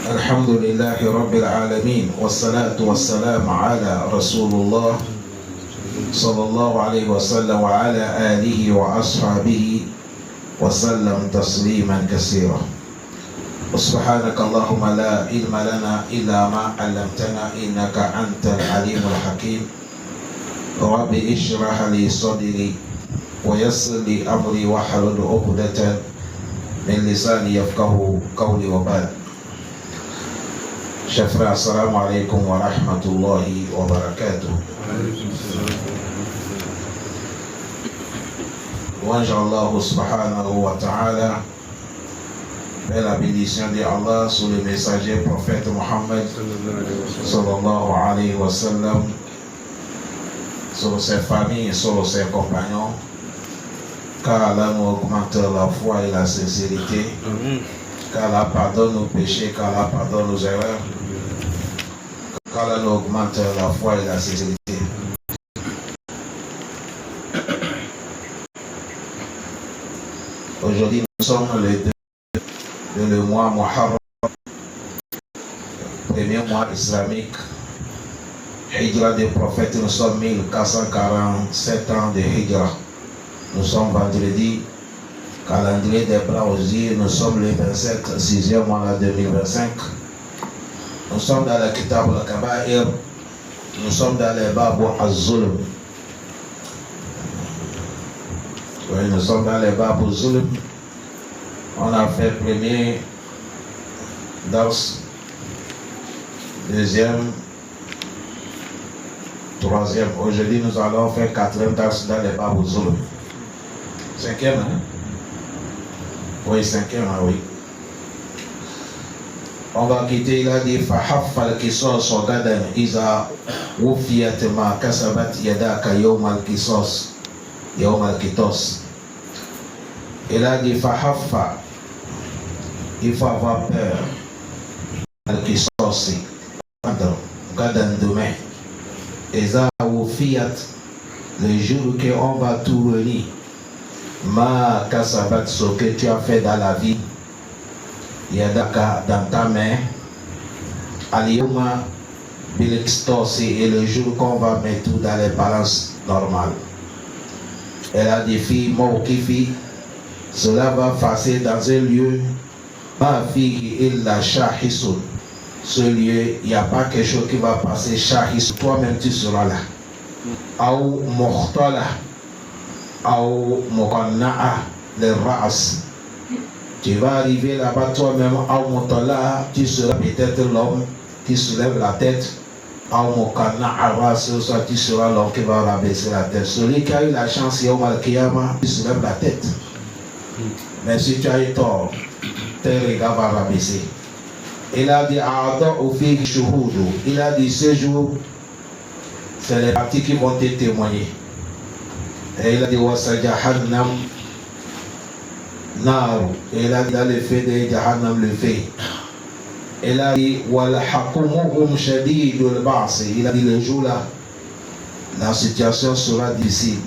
الحمد لله رب العالمين والصلاة والسلام على رسول الله صلى الله عليه وسلم وعلى آله وأصحابه وسلم تسليما كثيرا. سبحانك اللهم لا علم لنا إلا ما علمتنا إنك أنت العليم الحكيم. رب اشرح لي صدري ويسر لي أمري واحلل عقدة من لساني يفقه قولي وبعد. Chers frères, assalamu alaikum wa rahmatullahi wa barakatuh. Louange Allah subhanahu wa ta'ala. Belle la bénédiction de Allah sur le messager prophète Mohammed sallallahu alayhi wa sallam, sur ses familles et sur ses compagnons. Car Allah nous augmente la foi et la sincérité. Car Allah pardonne nos péchés, car Allah pardonne nos erreurs. Car Allah nous augmente la foi et la sincérité. Aujourd'hui, nous sommes le mois Muharram, premier mois islamique. Hijra des prophètes, nous sommes 1447 ans de Hijra. Nous sommes vendredi. Calendrier des Braosiers, nous sommes le 27, 6e mois 2025. Nous sommes dans le Kitab al-Kaba'ir, nous sommes dans les Babu al-Zulm. Oui, nous sommes dans les Babu al-Zulm. On a fait premier dars, deuxième, troisième. Aujourd'hui, nous allons faire quatrième dars dans les Babu al-Zulm. Cinquième, hein? Oui, cinquième, oui. On va quitter, il a dit فحف القصاص غدا إذا وفيت ما كسبت يداك يوم القصاص يوم القصاص. Il a dit فحف, il faut avoir peur. القصاص غدا demain. إذا وفيت, le jour qu'on va tout réunir. Ma kasabat, ce que tu as fait dans la vie, yadaka, dans ta main, aliyuma bilextosi, et le jour qu'on va mettre tout dans les balances normales. Elle a des filles, mawkifi, cela va passer dans un lieu, ma fille, il la shahisun. Ce lieu, il n'y a pas quelque chose qui va passer shahis, toi-même tu seras là. Ou muhtala. Ou Mokanna'a le Ras. Tu vas arriver là-bas toi-même, ou Motala, tu seras peut-être l'homme qui soulève la tête, ou Mokanna'a Ras, soit tu seras l'homme qui va rabaisser la tête. Celui qui a eu la chance, Yawm al-Qiyamah, tu soulèves la tête. Mais si tu as eu tort, tes regards vont rabaisser. Il a dit A'ada ou fi shuhudu. Il a dit ce jour, c'est les parties qui vont te témoigner. Et il a dit Wasa Jahannam Nar. Et il a dit dans le fait de Jahannam le fait. Il a dit Wal Hakumuhum Shadidul Ba'as. Il a dit le jour là, la situation sera difficile.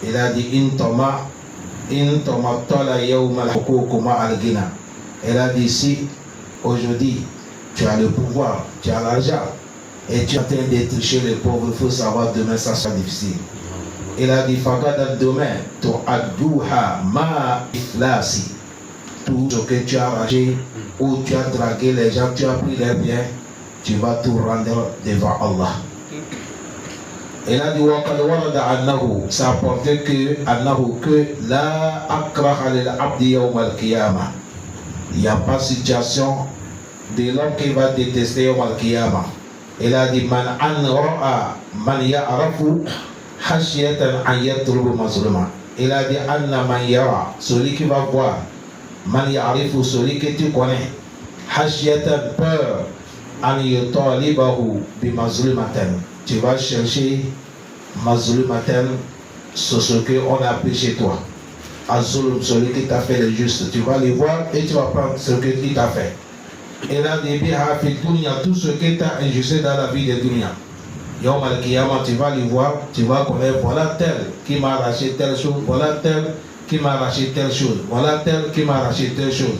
Il a dit Intoma Tola Yawma al-Hukukuma al-Gina. Il a dit si aujourd'hui tu as le pouvoir, tu as l'argent et tu es en train de tricher les pauvres, il faut savoir demain ça sera difficile. Il a dit Fagada demain, tu adouha ma iflasi. Tout ce que tu as arraché ou tu as dragué les gens, tu as pris leurs biens, tu vas tout rendre devant Allah. Il a dit Waqad warada annahu, ça apportait que annahu que la akraha lil abdi yawm al-qiyamah. Il n'y a pas de situation de l'homme qui va détester yawm al-qiyamah. Il a dit Man an ra'a man ya'rafu. Il a dit Anna man yara, celui qui va voir, man ya'rifu, celui que tu connais, hashiyatan, peur, an yutalibahu bi mazlumatan. Tu vas chercher mazlumatan, sur ce qu'on a pris chez toi. Azulum, celui qui t'a fait le juste, tu vas le voir et tu vas prendre ce qu'il t'a fait. Il a dit biha fi dunya, tout ce qui t'a injusté dans la vie de dunya. Yawm al-Qiyamah, tu vas le voir, tu vas connaître, voilà tel qui m'a arraché telle chose, voilà tel qui m'a arraché telle chose, voilà tel qui m'a arraché telle chose.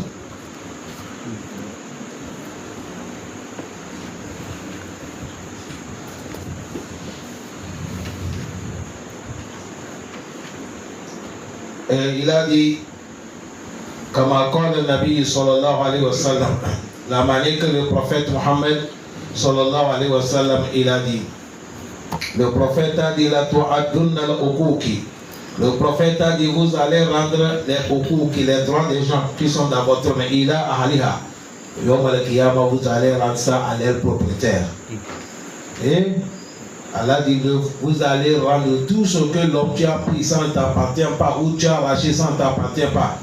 Et il a dit, comme le Nabi sallallahu alayhi wa sallam, la manière que le prophète Mohammed sallallahu alayhi wa sallam, il a dit. Le prophète a dit, la tu'addunna al-uquqi. Le prophète a dit, vous allez rendre les uquqi, les droits des gens qui sont dans votre main. Il a ahliha. Yom al-Qiyamah, vous allez rendre ça à leur propriétaire. Et Allah dit, vous allez rendre tout ce que l'homme tu as pris, ça ne t'appartient pas, ou tu as arraché, ça ne t'appartient pas.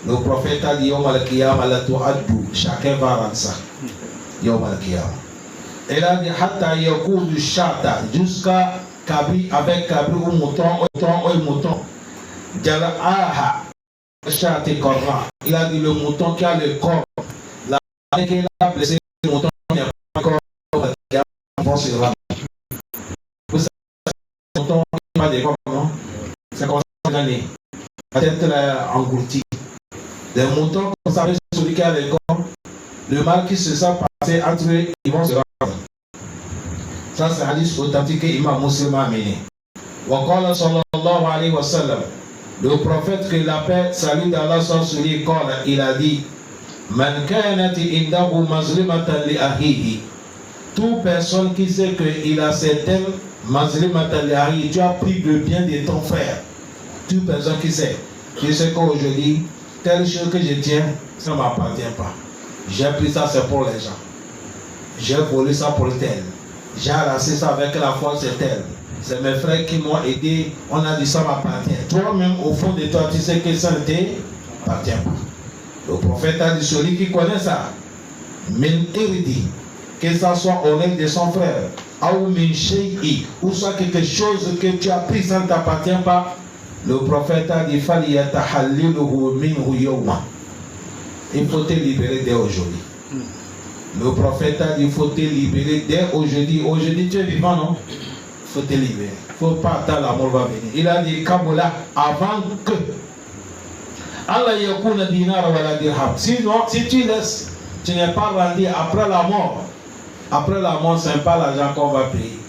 Le prophète a dit, Yom al-Qiyamah, la tu'addu. Chacun va rendre ça. Yom al-Qiyamah. Elle a dit, hatta yakou du chata, jusqu'à Kabri, avec Kabri ou mouton. Jala'aha, chate korra. Il a dit, le mouton qui a le corps, la manière qu'il a blessé le mouton, il n'y a pas encore qui a avancé là. Vous savez, le mouton, il n'a pas de corps, non? C'est comme ça qu'il a né. La tête engloutie. Les moutons, vous savez, celui qui a le corps, le mal qui se sent passer entre eux, ils vont se rendre. Ça, c'est un hadith authentique que l'imam musulman a mené. Wa qala sallallahu alayhi wa sallam. Le prophète, que la paix, salut d'Allah soit sur lui, il a dit, Man kanati indahu mazlimatan li ahihi. Toute personne qui sait qu'il a certaines mazlimatan li ahihi, tu as pris le bien de ton frère. Toute personne qui sait qu'aujourd'hui, telle chose que je tiens, ça ne m'appartient pas. J'ai pris ça, c'est pour les gens. J'ai volé ça pour tel. J'ai arraché ça avec la foi, c'est tel. C'est mes frères qui m'ont aidé. On a dit ça m'appartient. Toi-même, au fond de toi, tu sais que ça ne t'appartient pas. Le prophète a dit, celui qui connaît ça, min irdi, que ça soit honnête de son frère, ou min shay'i, ou soit quelque chose que tu as pris, ça ne t'appartient pas. Le prophète a dit, il faut te libérer dès aujourd'hui. Le prophète a dit, il faut te libérer dès aujourd'hui. Aujourd'hui, tu es vivant, non? Il faut te libérer. Il ne faut pas attendre, la mort va venir. Il a dit, Kaboula, avant que Allah yakuna dinar wa la dirham. Sinon, si tu laisses, tu n'es pas rendu après la mort. Après la mort, ce n'est pas l'argent qu'on va payer.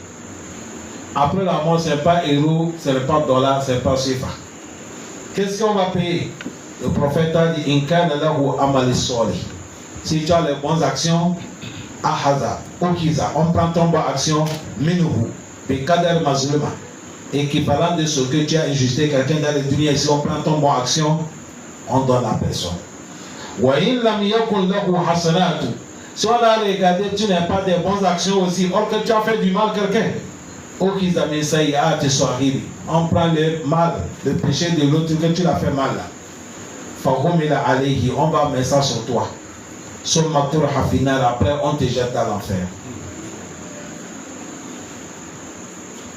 Après la mort, ce n'est pas euro, ce n'est pas dollar, ce n'est pas CFA. Qu'est-ce qu'on va payer? Le prophète a dit, Inkana lahu amali soli. Si tu as les bonnes actions, ahaza, okiza, on prend ton bonne action, minuhu, bekader mazluma, équivalent de ce que tu as injusté quelqu'un dans les dunya ici, on prend ton bonne action, on donne la personne. Wa in lam yakun lahu hasanatu. Si on a regardé, tu n'as pas de bonnes actions aussi, or que tu as fait du mal à quelqu'un, okiza mesaïa te soit arrivé. On prend le mal, le péché de l'autre que tu l'as fait mal là. Fahumila alayhi, on va mettre ça sur toi. Après, on te jette à l'enfer.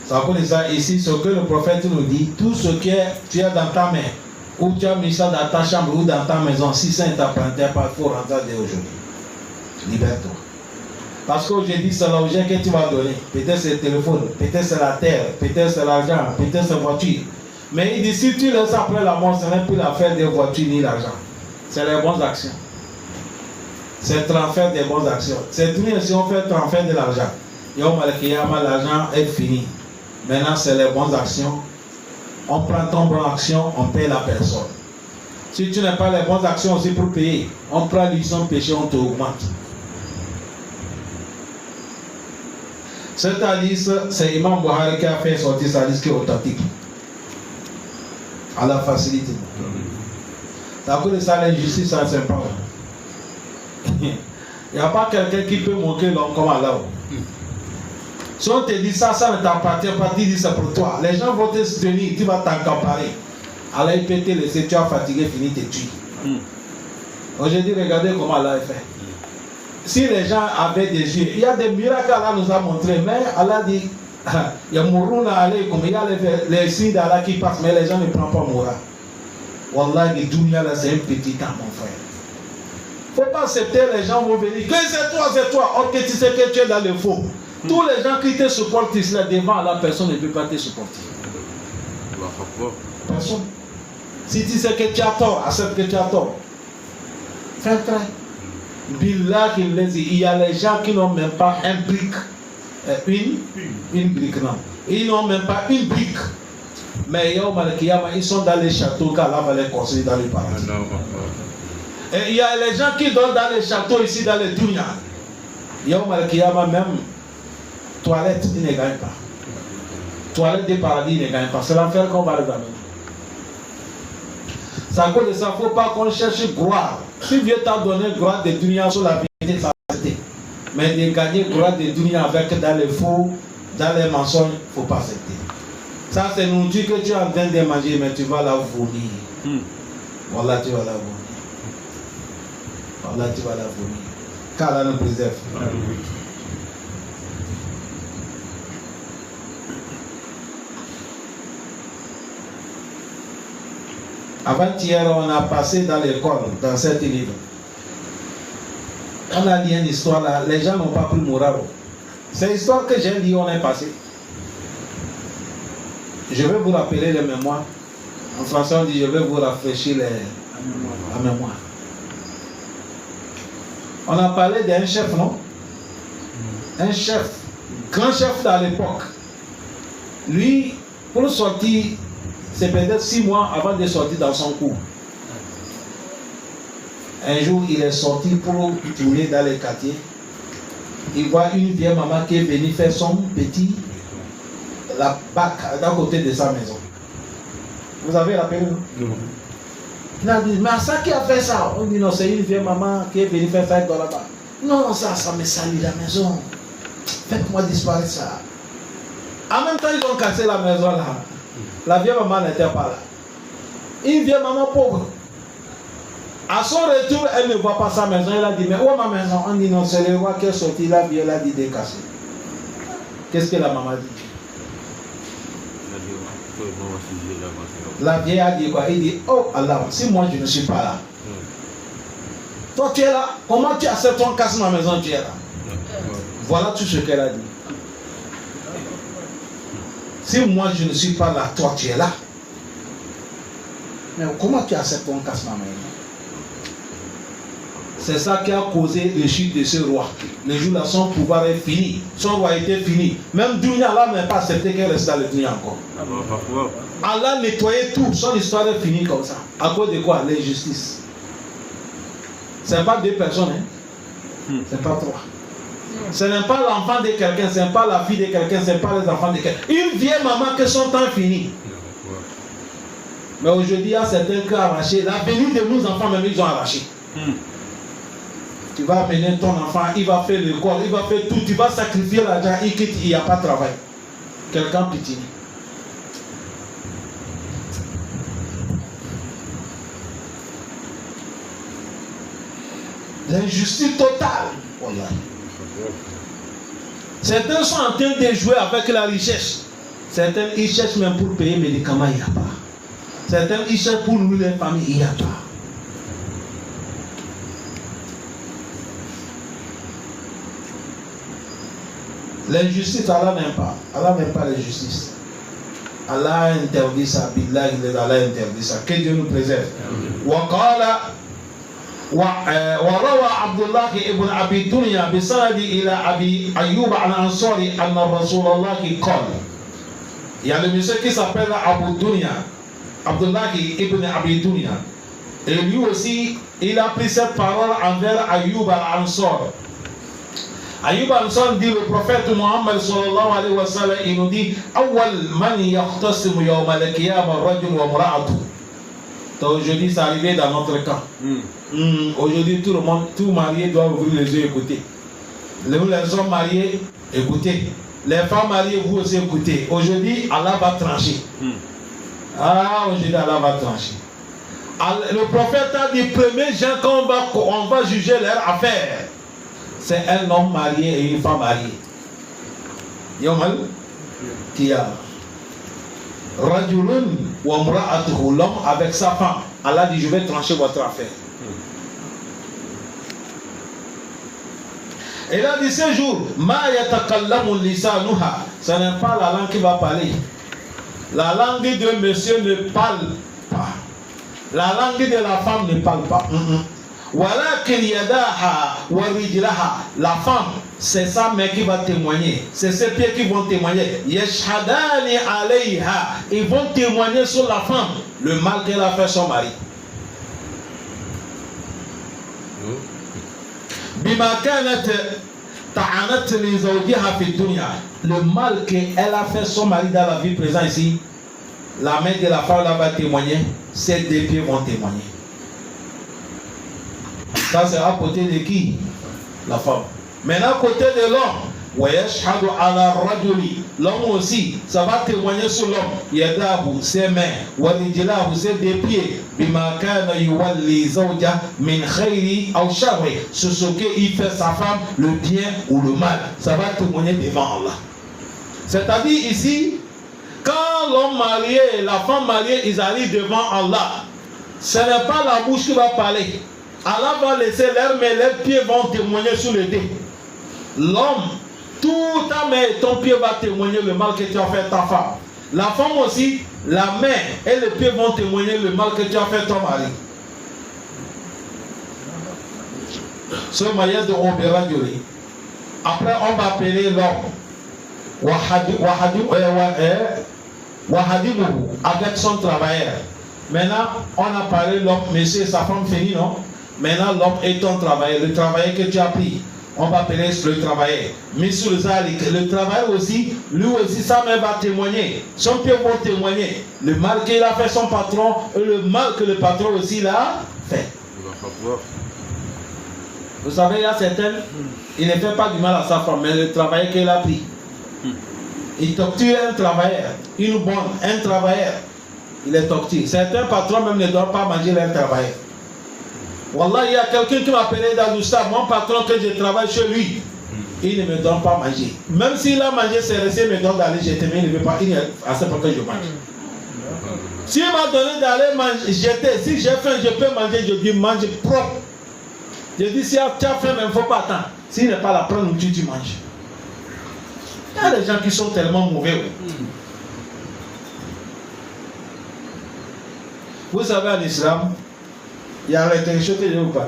Ça veut dire ici, ce que le prophète nous dit, tout ce que tu as dans ta main, ou tu as mis ça dans ta chambre ou dans ta maison, si ça ne t'appartient pas, il faut rentrer dès aujourd'hui. Libère-toi. Parce qu'aujourd'hui, c'est l'objet que tu vas donner. Peut-être c'est le téléphone, peut-être c'est la terre, peut-être c'est l'argent, peut-être c'est la voiture. Mais il dit, si tu laisses après la mort, ce n'est plus l'affaire des voitures ni l'argent. C'est les bonnes actions. C'est transfert des bonnes actions. C'est tout si on fait transfert de l'argent. L'argent est fini. Maintenant, c'est les bonnes actions. On prend ton bonne action, on paye la personne. Si tu n'as pas les bonnes actions aussi pour payer, on prend l'usine péché, on te augmente. Cette hadith, c'est Imam Buhari qui a fait sortir sa liste qui est authentique. À la facilité. Ça coûte ça l'injustice, ça c'est pas. Il n'y a pas quelqu'un qui peut moquer l'homme comme Allah. Si on te dit ça, ça ne t'appartient pas, tu dis c'est pour toi. Les gens vont te soutenir, tu vas t'encamparer. Allah il peut te laisser, tu as fatigué, fini, te tuer. Aujourd'hui, regardez comment Allah est fait. Si les gens avaient des yeux, il y a des miracles qu'Allah nous a montrés, mais Allah dit, il y a les signes d'Allah qui passent, mais les gens ne prennent pas Moura. Wallah, le dunya là, c'est un petit temps, mon frère. Il ne faut pas accepter, les gens vont venir, que c'est toi, or que tu sais que tu es dans le faux. Tous les gens qui te supportent ici, là, devant la personne ne peut pas te supporter. Personne. Si tu sais que tu as tort, accepte que tu as tort. Fais très. Billah, il y a les gens qui n'ont même pas un brique. Une brique, non. Ils n'ont même pas une brique. Mais ils sont dans les châteaux qu'Allah va les construire dans le paradis. Et il y a les gens qui dorment dans les châteaux ici dans les dunya. Même toilette, ils ne gagnent pas. Toilette des paradis, ils ne gagnent pas. C'est l'enfer qu'on va les amener. C'est à cause de ça, il ne faut pas qu'on cherche gloire. Si Dieu t'a donné gloire de dunya sur la vérité, ça va rester. Mais de gagner gloire de dunya avec dans les faux, dans les mensonges, il ne faut pas accepter. Ça, c'est nourriture que tu es en train de manger, mais tu vas la vomir. Voilà, tu vas la vomir. Voilà, tu vas la vomir. Qu'Allah nous préserve. Avant-hier, on a passé dans l'école, dans cet livre. On a dit une histoire là, les gens n'ont pas pris le moral. C'est l'histoire que j'ai dit, on est passé. Je vais vous rappeler les mémoires. En français, on dit je vais vous rafraîchir la mémoire. On a parlé d'un chef, non? Un chef, grand chef à l'époque. Lui, pour sortir, c'est peut-être 6 mois avant de sortir dans son cours. Un jour, il est sorti pour tourner dans les quartiers. Il voit une vieille maman qui est venue faire son petit la bac d'à côté de sa maison. Vous avez rappelé? Non. Il a dit, mais ça qui a fait ça? On dit non, c'est une vieille maman qui est venue faire ça dans là-bas. Non, ça me salit la maison. Faites-moi disparaître ça. En même temps, ils ont cassé la maison là. La vieille maman n'était pas là. Une vieille maman pauvre. À son retour, elle ne voit pas sa maison. Elle a dit, mais où est ma maison? On dit non, c'est le roi qui est sorti. La vieille, elle a dit décasser. Qu'est-ce que la maman dit? La vieille a dit quoi? Il dit, oh Allah, si moi je ne suis pas là, toi tu es là, comment tu acceptes ton casse ma maison, tu es là? Voilà tout ce qu'elle a dit. Si moi je ne suis pas là, toi tu es là. Mais comment tu acceptes ton casse ma maison? C'est ça qui a causé le chute de ce roi. Le jour là, son pouvoir est fini. Son royauté est finie. Même Dunya, Allah n'a pas accepté qu'elle reste dans le Dunya encore. Allah nettoyait tout. Son histoire est finie comme ça. À cause de quoi? L'injustice. Ce n'est pas 2 personnes. Hein? Ce n'est pas 3. Ce n'est pas l'enfant de quelqu'un. Ce n'est pas la fille de quelqu'un. Ce n'est pas les enfants de quelqu'un. Une vieille maman que son temps fini. Mais aujourd'hui, il y a certains qui ont arraché. La venue de nos enfants, même ils ont arraché. Tu vas amener ton enfant, il va faire l'école, il va faire tout, tu vas sacrifier l'argent, il quitte, il n'y a pas de travail. Quelqu'un pitié. L'injustice totale. Voilà. Certains sont en train de jouer avec la richesse. Certains, ils cherchent même pour payer les médicaments, il n'y a pas. Certains, ils cherchent pour nourrir les familles, il n'y a pas. L'injustice, Allah n'aime pas. Allah n'aime pas l'injustice. Allah interdit ça. Billah, Allah interdit ça. Que Dieu nous préserve. وروى عبد الله ابن أبي الدنيا بسند إلى أبي أيوب الأنصاري أن رسول الله قال. Il y a le monsieur qui s'appelle Abu Dunya, Abdullah ibn Abi Dunya. Et lui aussi, il a pris cette parole envers Ayyub al-Ansar. Ayyub al-Ansar dit, le prophète Muhammad sallallahu alayhi wa sallam, il nous dit, awwal man yaqtasimu yawm al-qiyamah rajul wa imra'atu. Aujourd'hui, c'est arrivé dans notre cas. Aujourd'hui, tout le monde, tout marié doit ouvrir les yeux et écouter. Les hommes mariés, écoutez. Les femmes mariées, vous aussi écoutez. Aujourd'hui, Allah va trancher. Aujourd'hui, Allah va trancher. Le prophète a dit, premier gens qu'on va juger leur affaire, c'est un homme marié et une femme mariée. Yomal Kiyama. Rajulun wa mra'atuhu, l'homme avec sa femme. Allah dit, je vais trancher votre affaire. Et là, dit ce jour, ma yatakallamu lisanuha, ce n'est pas la langue qui va parler. La langue de monsieur ne parle pas. La langue de la femme ne parle pas. Walakin yadaha wa rijlaha, la femme, c'est sa main qui va témoigner, c'est ses pieds qui vont témoigner. Yashhadani alayha, ils vont témoigner sur la femme le mal qu'elle a fait à son mari. Bima kanat ta'anat li zawjiha fi dunya, le mal qu'elle a fait à son mari dans la vie présente ici, la main de la femme là va témoigner, ses deux pieds vont témoigner. Ça c'est à côté de qui? La femme. Maintenant, à côté de l'homme, l'homme aussi, ça va témoigner sur l'homme. Yadahu, ses mains, walijilahu, ses deux pieds, bimakana yuwalli zawja min khayri aw sharri, sur ce qu'il fait sa femme, le bien ou le mal. Ça va témoigner devant Allah. C'est-à-dire ici, quand l'homme marié et la femme mariée, ils arrivent devant Allah, ce n'est pas la bouche qui va parler. Allah va laisser leurs mains, leurs pieds vont témoigner sur le dé. L'homme, tout ta main et ton pied va témoigner le mal que tu as fait à ta femme. La femme aussi, la main et le pied vont témoigner le mal que tu as fait à ton mari. Ce mariage de Obera Diori. Après, on va appeler l'homme. Wahadimuhu, avec son travailleur. Maintenant, on a parlé l'homme, monsieur et sa femme finie, non? Maintenant, l'homme est ton travailleur, le travailleur que tu as pris. On va appeler le travailleur. Monsieur Zalik, le travailleur aussi, lui aussi, sa main va témoigner. Son pied va témoigner. Le mal qu'il a fait son patron et le mal que le patron aussi l'a fait. Vous savez, il y a certains, il ne fait pas du mal à sa femme, mais le travailleur qu'il a pris. Il torture un travailleur, une bonne, un travailleur. Il est torturé. Certains patrons même ne doivent pas manger leur travail. Wallah, il y a quelqu'un qui m'a appelé dans le stade, mon patron que je travaille chez lui, il ne me donne pas manger. Même s'il a mangé ses restes, il me donne d'aller jeter, mais il ne veut pas, il est assez pour que je mange. S'il m'a donné d'aller manger, jeter, si j'ai faim, je peux manger, je dis mange propre. Je dis si tu as faim, il ne faut pas attendre. S'il n'est pas là, prends le tu manges. Il y a des gens qui sont tellement mauvais. Oui. Vous savez, en islam, il y a quelque chose que je vous parle.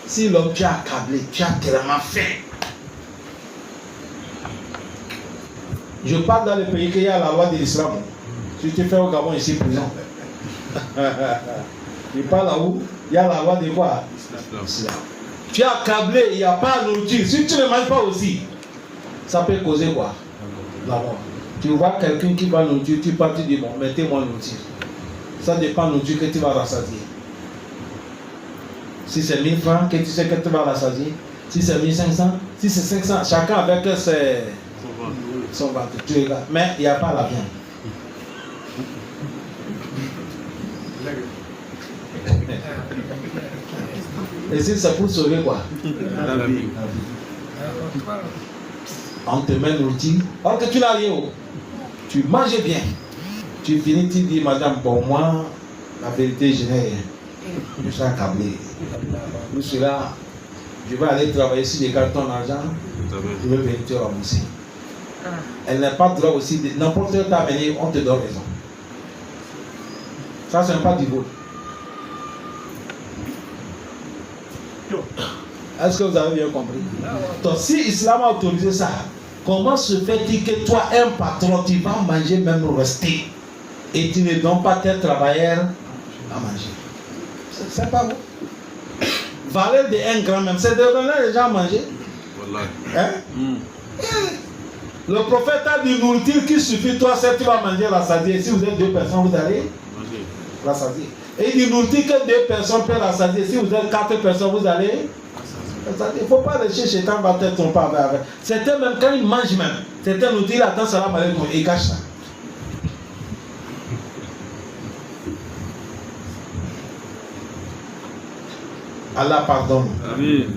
Si l'homme tu as accablé, tu as tellement faim. Je parle dans le pays qu'il y a la loi de l'islam. Si tu fais au Gabon, ici, prison. Je parle là où il y a la loi de quoi? Islam. Tu as accablé, il n'y a pas de nourriture. Si tu ne manges pas aussi, ça peut causer quoi? La mort. Tu vois quelqu'un qui va nourrir, tu pars, tu dis bon, mettez-moi nourriture. Ça dépend de Dieu que tu vas rassasier. Si c'est 1000 francs, que tu sais que tu vas rassasier. Si c'est 1500, si c'est 500, chacun avec son ventre. Tu regardes. Mais il n'y a pas la viande. Et si c'est pour sauver quoi? La vie. On te met l'outil. Alors que tu n'as rien. Tu manges bien. Tu finis, tu dis, madame, pour moi, la vérité, je suis accablé. Je suis là, je vais aller travailler sur des cartons d'argent, je vais venir te rembourser. Elle n'a pas de droit aussi, n'importe quel temps à venir, on te donne raison. Ça, ce n'est pas du vol. Est-ce que vous avez bien compris? Donc, si l'islam a autorisé ça, comment se fait-il que toi, un patron, tu vas manger même rester? Et tu ne donnes pas tes travailleurs à manger. C'est pas bon. Valeur de un grand même, c'est de donner les gens à manger. Hein? Le prophète a dit nourriture qui suffit, toi, c'est tu vas manger rassasié. Si vous êtes 2 personnes, vous allez rassasier. Et il dit nourriture que 2 personnes peuvent rassasier. Si vous êtes 4 personnes, vous allez rassasier. Il ne faut pas aller chez Chétan, va peut-être tromper avec. Certains même, quand ils mangent même, certains nourritures, attends, ça va m'aller, ils cachent ça. Allah pardonne. Amen.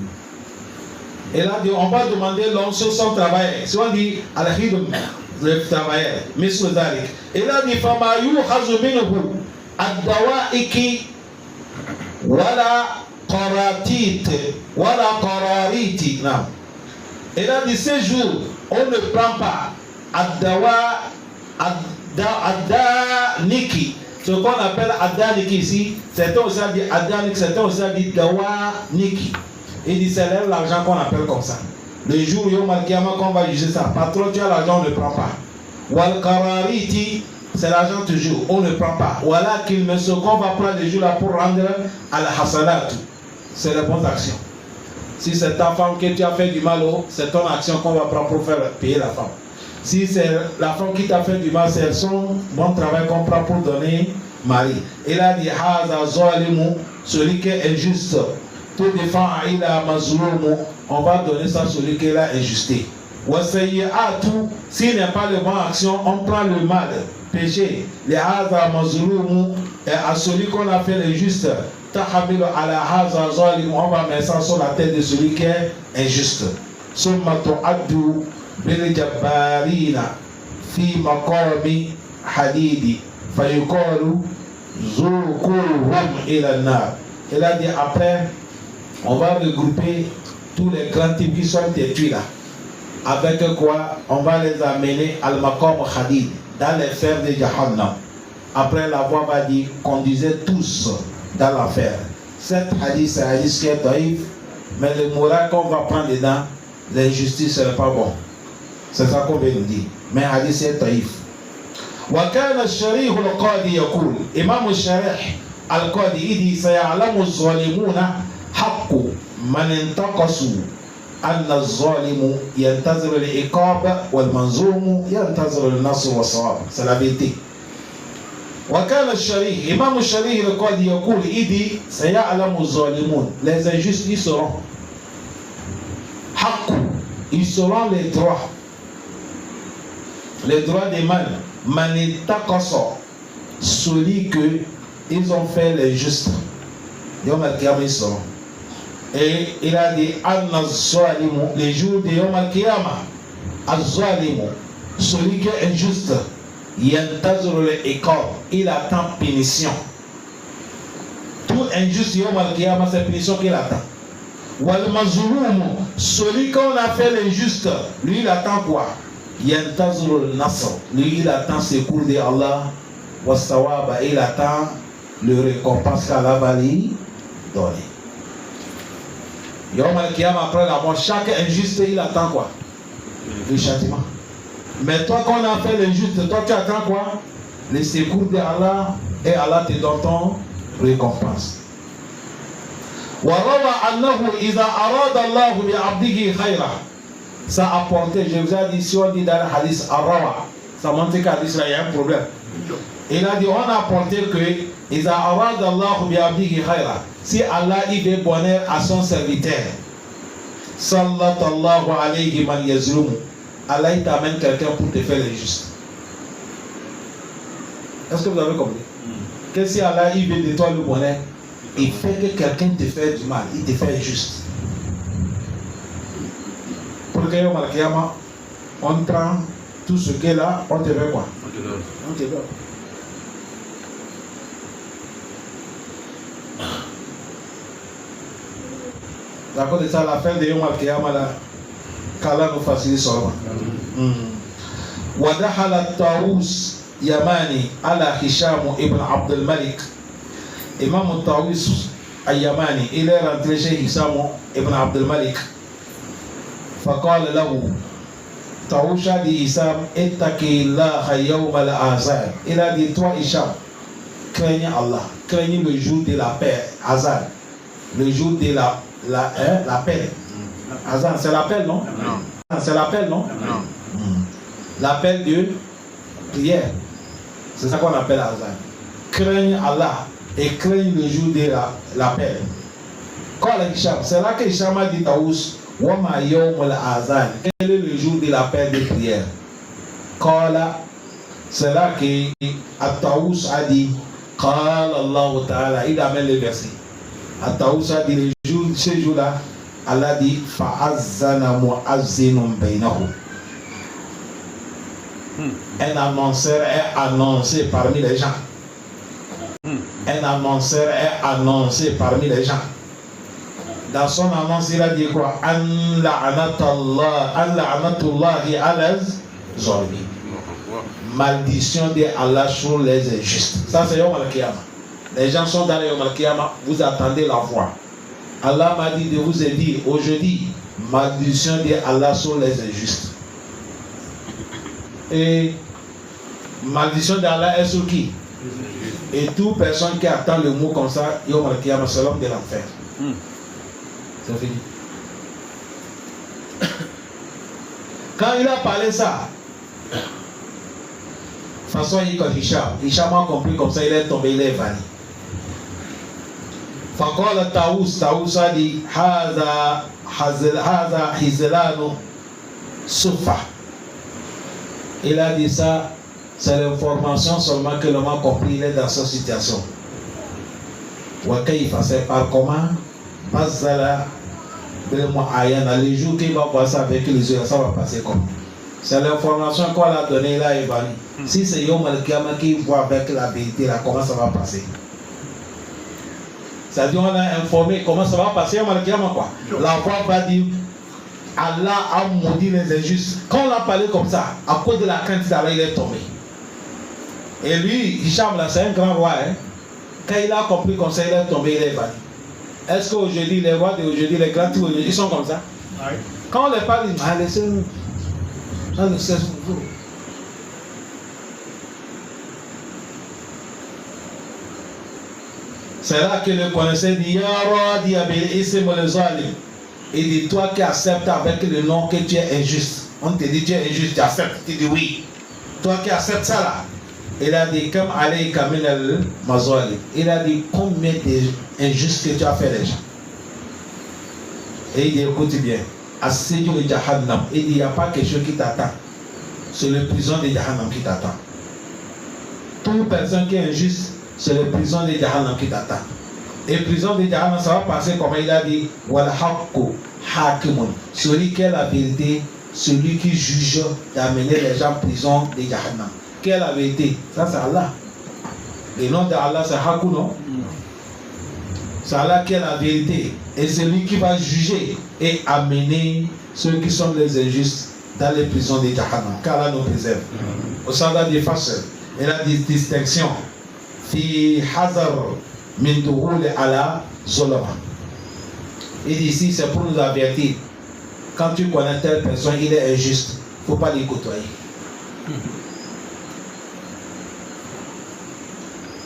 Et là, on va demander l'homme sur son travail. Si on dit Al-Hidum, le travailleur, Monsieur Zalik. Et là, il dit Famayu Hazuminuhu, Ad-Dawaiki, Wala Qaratit, Wala Qarariti. Et là, il dit ces jours, on ne prend pas Ad-Dawa, Ad-Daniki. Ce qu'on appelle Adaniki ici, certains aussi disent Adaniki, certains aussi disent Dawa Niki. Il dit c'est l'argent qu'on appelle comme ça. Le jour Yom Al-Kiyama qu'on va juger ça. Pas trop, tu as l'argent, on ne prend pas. Wal Karariti, c'est l'argent toujours, on ne prend pas. Voilà qu'il me ce qu'on va prendre le jour là pour rendre à la hasanat. C'est les bonnes actions. Si c'est ta femme que tu as fait du mal, c'est ton action qu'on va prendre pour faire payer la femme. Si c'est la femme qui t'a fait du mal, c'est son bon travail qu'on prend pour donner mari. Il a dit Haza Zalimu, celui qui est injuste. Tout défend il a mazloumu, on va donner ça à celui qui l'a injusté. Wasayyi'atu, s'il n'est pas de bonne action, on prend le mal, péché. Les Haza mazloumu, et à celui qu'on a fait l'injuste. Tahamilu ala Haza Zalimu, on va mettre ça sur la tête de celui qui est injuste. Summa tu'addu bil jabbarina fi maqami hadidi fayuqalu zukuhum ila an-nar. Il a dit après, on va regrouper tous les grands types qui sont détruits là. Avec quoi on va les amener al maqam hadid, dans les fers de Jahannam. Après la voix va dire conduisez tous dans l'enfer. Cette hadith, c'est un hadith qui est daïf, mais le moral qu'on va prendre dedans, l'injustice, ce n'est pas bon. C'est ça qu'on veut nous dire. Mais hadith, c'est daïf. وكان الشريح القاضي يقول إمام الشريح القاضي إذ سيعلم الظالمون حق من انتقصوا أن الظالم ينتظر العقاب والمنظوم ينتظر النصر والصواب. C'est la vérité. وكان الشريح إمام الشريح القاضي يقول إذ سيعلم الظالمون, les injustes ils seront حق, ils seront les droits des mal. Manitakaso, celui que ils ont fait les justes. Yom Al-Kiyama ils seront. Et il a dit An-Nazalimu, les jours de Yom Al-Kiyama, Az-Zalimu, celui qui est injuste, Yantazuru le-Ikab, il attend punition. Tout injuste Yom Al-Kiyama, c'est punition qu'il attend. Wal-Mazulumu, celui qu'on a fait l'injuste, lui il attend quoi? Yantazur Nasr, lui il attend secours de Allah, Wassawaba, il attend le récompense qu'Allah va lui donner. Yom Al-Kiyama, après la mort, chaque injuste il attend quoi? Le châtiment. Mais toi qu'on a fait l'injuste, toi tu attends quoi? Le secours de Allah, et Allah te donne ton récompense. وروى أنه إذا أراد الله بعبده خيرا. Ça a apporté, je vous ai dit, si on dit dans le hadith Arawa, ça montre qu'à hadith là il y a un problème. Il a dit, on a apporté que Iza arad Allah bi abdihi khayra, si Allah il veut bonheur à son serviteur, sallallahu alayhi man yazlumu, Allah il t'amène quelqu'un pour te faire l'injuste. Est-ce que vous avez compris? Que si Allah il veut de toi le bonheur, il fait que quelqu'un te fait du mal, il te fait injuste. Pour que Yom Al-Kiyama, on prend tout ce qu'est là, on te fait quoi? On te donne. D'accord, de ça, la fin de Yom Al-Kiyama, là, qu'Allah nous facilite seulement. ودخل الطاووس يماني على هشام ابن عبد الملك. Imam الطاووس اليماني, il est rentré chez Hisham ibn Abd al-Malik. فقال له طاووس a dit Hisham, اتقي الله يوم الأحزاب. Il a dit, toi Hisham, craignez Allah, craignez le jour de la paix, Azan, le jour de la paix. Azan, c'est l'appel, non? Non. C'est l'appel, non? Non. L'appel de prière. C'est ça qu'on appelle Azan. Craignez Allah et craignez le jour de la paix. C'est là que Hisham a dit Taous, Wama Yom al-Azan. Quel est le jour de la paix de prière? C'est là que Taous a dit, Qala Allah Ta'ala, il amène le verset. Taous a dit, ce jour-là, Allah dit, Fa'azzana mu'azzinun bainahum. Un annonceur est annoncé parmi les gens. Un annonceur est annoncé parmi les gens. Dans son annonce, il a dit quoi? An la'anatullahi ala zalimin. Maldition de Allah sur les injustes. Ça, c'est Yom Al-Kiyama. Les gens sont dans le Yom Al-Kiyama, vous attendez la voix. Allah m'a dit de vous dire aujourd'hui, Malédiction d'Allah sur les injustes. Et malédiction d'Allah est sur qui? Et toute personne qui attend le mot comme ça, c'est l'homme de l'enfer. C'est fini. Quand il a parlé ça, de toute façon, il est comme Hicham a compris comme ça, il est tombé, il est vanni. فقال طاووس a dit هذا حزلان صفة. Il a dit ça, c'est l'information seulement que l'homme a compris, il est dans cette situation. وكيف c'est par comment Bazala le jour qu'il va passer avec les yeux, ça va passer comme. C'est l'information qu'on a donnée là, Evani. Si c'est Yom Al-Kiyama qui voit avec la vérité là, comment ça va passer? C'est-à-dire on a informé comment ça va passer Yom Al-Kiyama quoi. La voix va dire Allah a maudit les injustes. Quand on a parlé comme ça, à cause de la crainte d'Allah, il est tombé. Et lui, Hicham là, c'est un grand roi. Hein? Quand il a compris comme ça, il est tombé, il est évanoui. Est-ce qu'aujourd'hui, les rois d'aujourd'hui, les grands aujourd'hui, ils sont comme ça? Oui. Quand on les parle, ils disent, laissez-nous. C'est là que le connaisseur dit, Ya Radi Abil Issim al-Zalim. Il dit, toi qui acceptes avec le nom que tu es injuste. On te dit, tu es injuste, tu acceptes. Tu dis oui. Toi qui acceptes ça là. Il a dit, comme Ali Kamil al-Mazali. Il a dit, combien d'injustes que tu as fait les gens. Et il dit, écoute bien. Assédio de Jahannam. Il dit, il n'y a pas quelque chose qui t'attend. C'est le prison de Jahannam qui t'attend. Toute personne qui est injuste, c'est le prison de Jahannam qui t'attend. Et prison de Jahannam, ça va passer comme il a dit, Wal Haqqu Hakimun. Celui qui est la vérité, celui qui juge d'amener les gens en prison de Jahannam. Quelle est la vérité? Ça c'est Allah. Le nom d'Allah c'est Haqqu, non? C'est Allah qui est la vérité. Et c'est lui qui va juger et amener ceux qui sont les injustes dans les prisons de Jahannam. Car Allah nous préserve. Au sein des faces, il y a des distinctions. Fi hazar min duhul ala zolama. Il dit ici, c'est pour nous avertir. Quand tu connais telle personne, il est injuste. Il ne faut pas les côtoyer.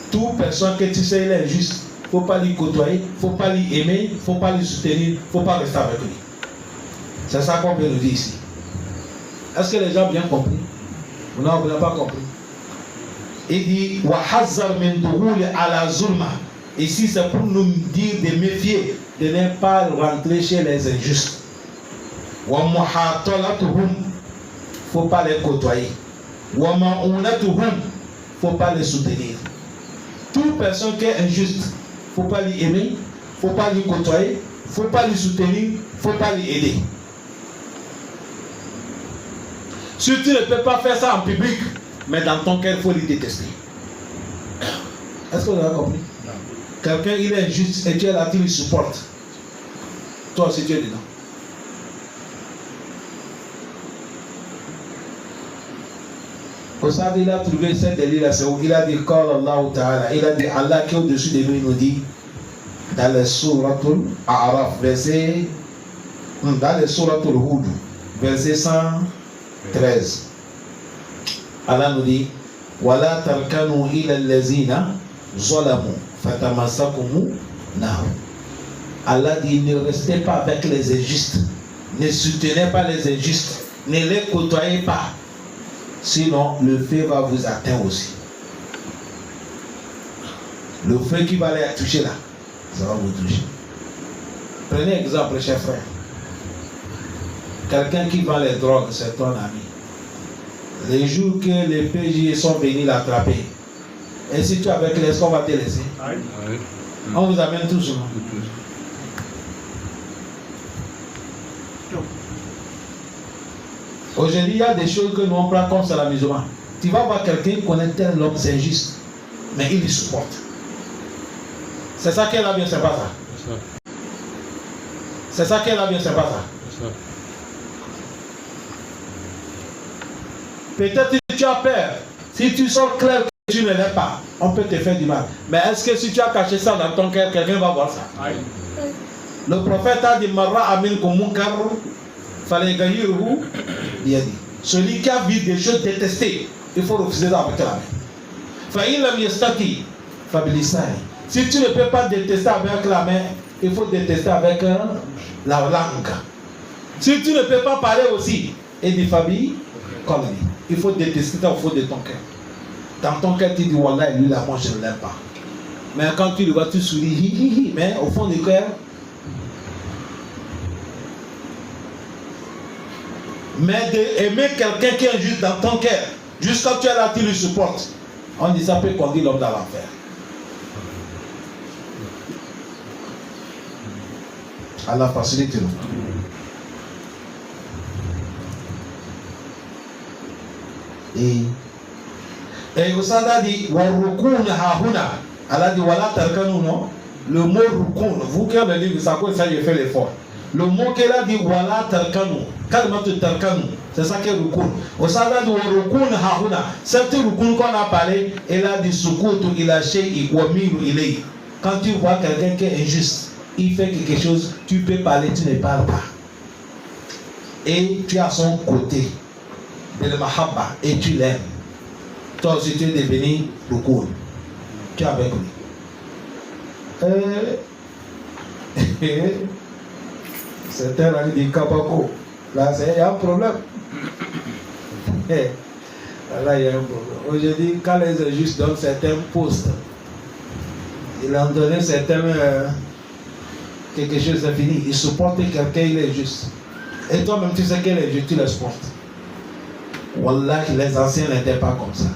Toute personne que tu sais, il est injuste. Il ne faut pas lui côtoyer, il ne faut pas lui aimer, il ne faut pas lui soutenir, il ne faut pas rester avec lui. C'est ça qu'on peut nous dire ici. Est-ce que les gens ont bien compris? Non, vous n'avez pas compris. Il dit Wahazar min duhul ala zulma. Ici, c'est pour nous dire de méfier, de ne pas rentrer chez les injustes. Wa muhatalatuhum. Il ne faut pas les côtoyer. Wa ma'unatuhum. Il ne faut pas les soutenir. Toute personne qui est injuste, il ne faut pas lui aimer, il ne faut pas lui côtoyer, il ne faut pas lui soutenir, il ne faut pas lui aider. Si tu ne peux pas faire ça en public, mais dans ton cœur, il faut lui détester. Est-ce que vous avez compris? Quelqu'un, il est injuste et tu es là, tu lui supportes. Toi aussi, tu es dedans. Vous savez, il a trouvé cette délire, c'est où il a dit Allah Ta'ala, il a dit Allah qui est au-dessus de lui nous dit dans les Suratul A'raf, verset dans les Suratul Hud, verset 113. Allah nous dit Wala tarkanu ila allazina zalamu fatamassakumu nar. Allah dit ne restez pas avec les injustes, ne soutenez pas les injustes, ne les côtoyez pas. Sinon, le feu va vous atteindre aussi. Le feu qui va les toucher là, ça va vous toucher. Prenez exemple, chers frères. Quelqu'un qui vend les drogues, c'est ton ami. Les jours que les PJ sont venus l'attraper, et si tu es avec les, est-ce qu'on va te laisser? Oui. On vous amène tous souvent. Aujourd'hui, il y a des choses que nous on prend comme c'est la musulmane. Tu vas voir quelqu'un qui connaît tel homme, c'est injuste, mais il le supporte. C'est ça qu'elle a bien, c'est pas ça. C'est ça qu'elle a bien, c'est pas ça. Peut-être que tu as peur. Si tu sens clair que tu ne l'es pas, on peut te faire du mal. Mais est-ce que si tu as caché ça dans ton cœur, quelqu'un va voir ça? Le prophète a dit Marra amin kumunkar falaygayiru biyadi. Celui qui a vu des choses détestées, il faut refuser ça avec la main. Fa'in lam yastati fabilisani. Si tu ne peux pas détester avec la main, il faut détester avec la langue. Si tu ne peux pas parler aussi, et des familles, comme il faut détester ça au fond de ton cœur. Dans ton cœur, tu dis Wallah, lui là, moi je ne l'aime pas. Mais quand tu le vois, tu souris, mais au fond du cœur, mais d'aimer quelqu'un qui est injuste dans ton cœur, jusqu'à tu es là, tu le supportes. On dit ça peut conduire l'homme dans l'enfer. Allah facilite-nous. Et vous savez, dit warukun hahuna. Allah dit wala tarkanu, non? Le mot rukun, vous qui avez le livre, ça j'ai fait l'effort. Le mot qu'elle a dit wala tarkanu, kalmatu tarkanu, c'est ça qui est rukun. Vous savez, dit warukun hahuna. Cette rukun qu'on a parlé, elle a dit sukutu ila shay'i wa miru ilayhi. Quand tu vois quelqu'un qui est injuste, il fait quelque chose, tu peux parler, tu ne parles pas. Et tu es à son côté, de la mahabba, et tu l'aimes. Toi aussi tu es devenu rukun. Tu es avec lui. Certains l'ont dit Kabako. Là, il y a un problème. Là, il y a un problème. Aujourd'hui, quand les injustes donnent certains postes, ils ont donné certains. Quelque chose est fini. Ils supportent quelqu'un, il est juste. Et toi-même, tu sais qu'il est juste, tu le supportes. Wallah, les anciens n'étaient pas comme ça.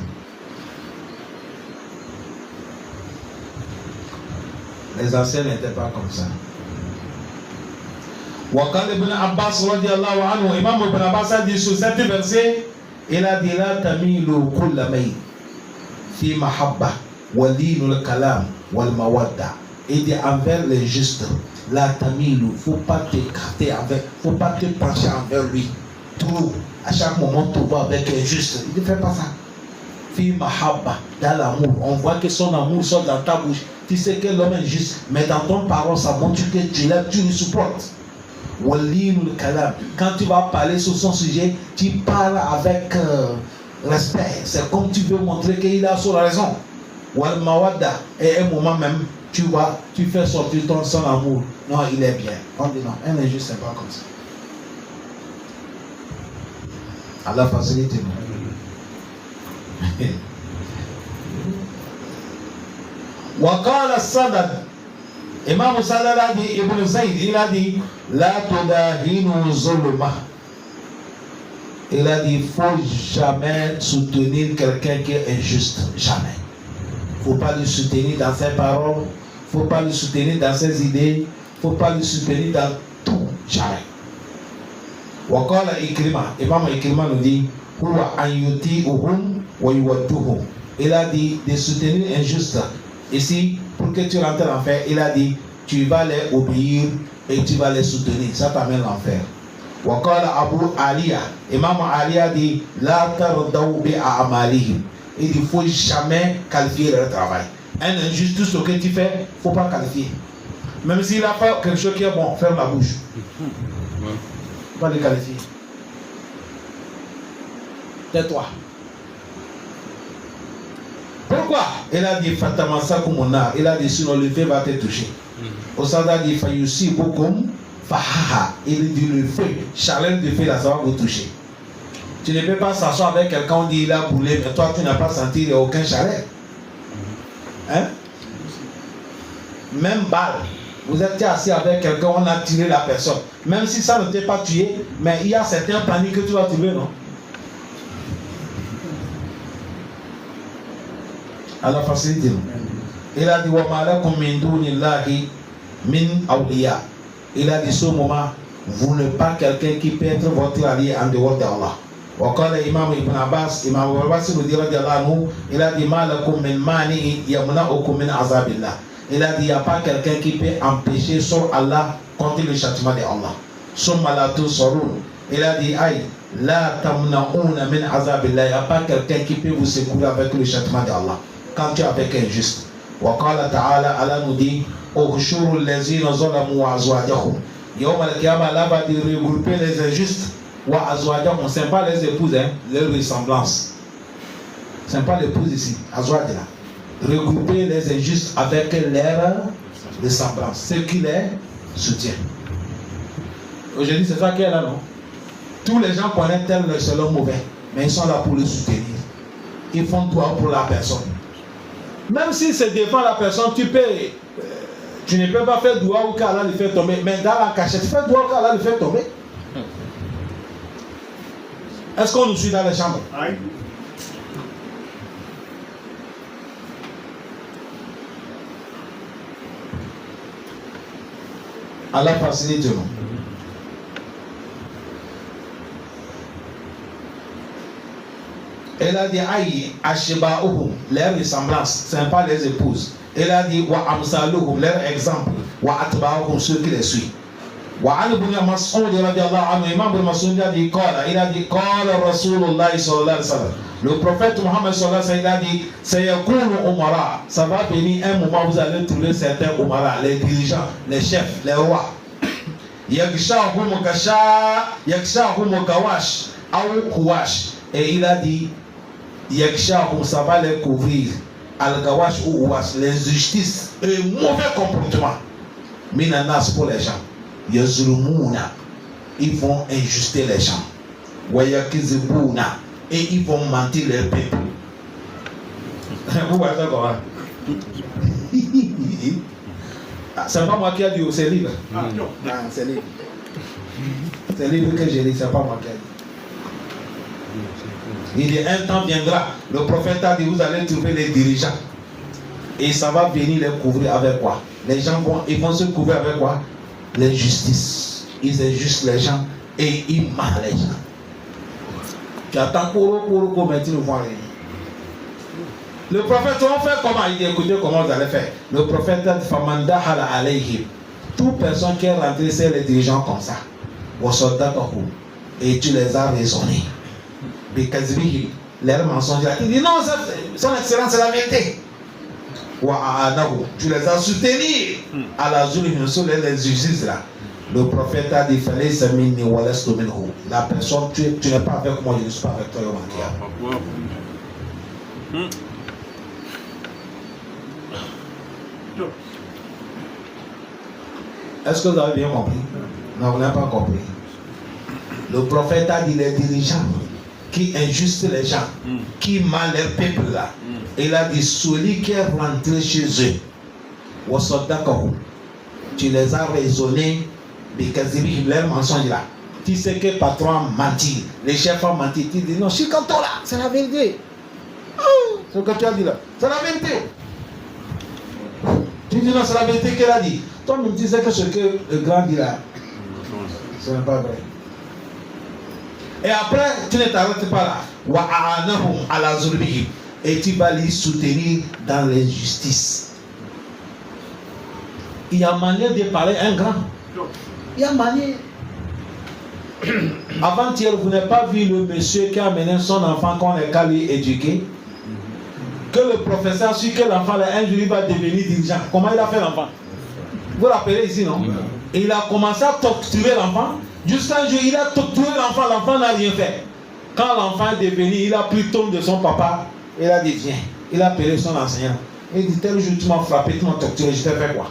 Les anciens n'étaient pas comme ça. Wakal ibn Abbas radiallahu anhu, Imam ibn Abbas a dit sur cet verset, il a dit la tamilu kulla may fi mahabba walinul kalam wal mawadda. Il dit envers les justes, la tamilu, faut pas t'écarter avec, faut pas te pencher envers lui. Trop, à chaque moment tu vois avec un juste, il ne fait pas ça. Fi mahabba, dans l'amour, on voit que son amour sort dans ta bouche. Tu sais que l'homme est juste, mais dans ton parole, ça montre que tu l'aimes, tu le supportes. Walinul kalam. Quand tu vas parler sur son sujet, tu parles avec respect. C'est comme tu veux montrer qu'il a sur la raison. Wal mawadda. Et un moment même, tu vois, tu fais sortir son amour. Non, il est bien. On dit non, un injuste, c'est pas comme ça. Allah facilite nous. Waqala Sadad, Imam Sadad a dit, Ibn Zayd, il a dit, la tudahinu zulma. Il a dit, il ne faut jamais soutenir quelqu'un qui est injuste. Jamais. Il ne faut pas le soutenir dans ses paroles, il ne faut pas le soutenir dans ses idées, il ne faut pas le soutenir dans tout. Jamais. Waqala Ikrima, Imam Ikrima nous dit, huwa an yuti'uhum wa yuwadduhum. Il a dit de soutenir injuste. Ici, pour que tu rentres en enfer, il a dit, tu vas les obéir et tu vas les soutenir. Ça t'amène l'enfer. Waqala Abu Aliya, Imam Ali a dit, la tardaw bi a'malihim. Il dit, il ne faut jamais qualifier leur travail. Un injuste, tout ce que tu fais, il ne faut pas qualifier. Même s'il a fait quelque chose qui est bon, ferme la bouche. Il ne faut pas le qualifier. Tais-toi. Pourquoi? Il a dit Fatamasa Kumona. Il a dit sinon le feu va te toucher. Au sens a dit Fayusi Bokum Fahaha. Il dit le feu, chaleur de feu là, ça va vous toucher. Tu ne peux pas s'asseoir avec quelqu'un, on dit il a brûlé, mais toi tu n'as pas senti aucun chaleur. Hein? Même balle. Vous êtes assis avec quelqu'un, on a tiré la personne. Même si ça ne t'est pas tué, mais il y a certains paniques que tu vas trouver, non? Allah facilite nous. Il a dit wa malakum min dunillahi min awliya. Il a dit ce moment, vous n'êtes pas quelqu'un qui peut être votre allié en dehors d'Allah. Wa qala Imam Ibn Abbas, Imam Ibn Abbas nous dit radiallahu anhu, il a dit malakum min mani yamna'ukum min azabillah. Il a dit il n'y a pas quelqu'un qui peut empêcher sur Allah contre le châtiment de Allah. Summa la tusarun. Il a dit aïe la tamna'una min azabillah. Il n'y a pas quelqu'un qui peut vous secourir avec le châtiment de Allah. Quand tu es avec un juste. Wa qala ta'ala, Allah nous dit Ukhshuru allazina zalamu wa azwajahum. Yawm al-qiyamah, là va dire regrouper les injustes. Wa azwajahum, c'est pas les épouses, hein, les ressemblances. C'est pas l'épouse ici, azwaj là. Regrouper les injustes avec leurs ressemblances, ce qui les soutient. Aujourd'hui, c'est ça qui est là, non? Tous les gens connaissent tel c'est l'homme mauvais, mais ils sont là pour le soutenir. Ils font tout pour la personne. Même si c'est devant la personne, tu ne peux pas faire doua ou qu'Allah le fait tomber, mais dans la cachette, fais doua ou qu'Allah le fait tomber. Est-ce qu'on nous suit dans les chambres? Oui. Allah facilite nous. Elle a dit aïe, ashba'uhum, leur ressemblance, ce n'est pas les épouses. Elle a dit wa amsaluhum, leur exemple, wa atba'uhum, ceux qui les suivent. Wa an ibn Mas'ud radiyallahu anhu, Imam ibn Mas'ud a dit qala Rasulullah sallallahu alayhi wa sallam. Le prophète Muhammad sallallahu alayhi wa sallam a dit sayakunu umara, ça va venir un moment où vous allez trouver certains umara, les dirigeants, les chefs, les rois. Yakshahum kawash ou kuwash. Et il a dit Yakshahum, ça va les couvrir. Al-Gawash ou Ouash, l'injustice et le mauvais comportement. Minanas pour les gens. Yazulumuna, ils vont injuster les gens. Wayakizibuna, et ils vont mentir les peuples. Vous voyez ça comment? C'est pas moi qui ai dit, c'est livre. Non, c'est livre. C'est livre que j'ai lu, c'est pas moi qui ai dit. Il dit un temps viendra, le prophète a dit vous allez trouver les dirigeants et ça va venir les couvrir avec quoi? Les gens ils vont se couvrir avec quoi? L'injustice. Ils injustent les gens et ils marrent les gens. Tu attends pour mais tu ne vois rien. Le prophète, on fait comment? Il dit écoutez comment vous allez faire. Le prophète a dit Famanda hala alayhim. Toute personne qui est rentrée, c'est les dirigeants comme ça. Et tu les as raisonnés. Leur mensonge, il dit non, son excellence, c'est la vérité. Tu les as soutenus à la zulm sur les justices là. Le prophète a dit la personne, tu n'es pas avec moi, je ne suis pas avec toi. Est-ce que vous avez bien compris? Non, vous n'avez pas compris. Le prophète a dit les dirigeants qui injustent les gens, qui mal les peuples là. Il a dit celui qui est rentré chez eux, tu les as raisonnés, leur mensonge là. Tu sais que le patron a menti, les chefs ont menti. Tu dis non, je suis comme toi là, c'est la vérité. C'est ce que tu as dit là, c'est la vérité. Tu dis non, c'est la vérité qu'elle a dit. Toi, tu disais que ce que le grand dit là, ce n'est pas vrai. Et après, tu ne t'arrêtes pas là. Et tu vas les soutenir dans l'injustice. Il y a manière de parler un grand. Il y a manière. Avant-hier, vous n'avez pas vu le monsieur qui a amené son enfant qu'on est qu'à lui éduquer. Que le professeur a su que l'enfant, un jour, il va devenir dirigeant. Comment il a fait l'enfant? Vous vous rappelez ici, non? Et il a commencé à torturer l'enfant. Jusqu'à un jour, il a torturé l'enfant. L'enfant n'a rien fait. Quand l'enfant est devenu, il a pris ton de son papa. Il a dit, viens. Il a appelé son enseignant. Il dit, tel jour, tu m'as frappé, tu m'as torturé, je t'ai fait quoi?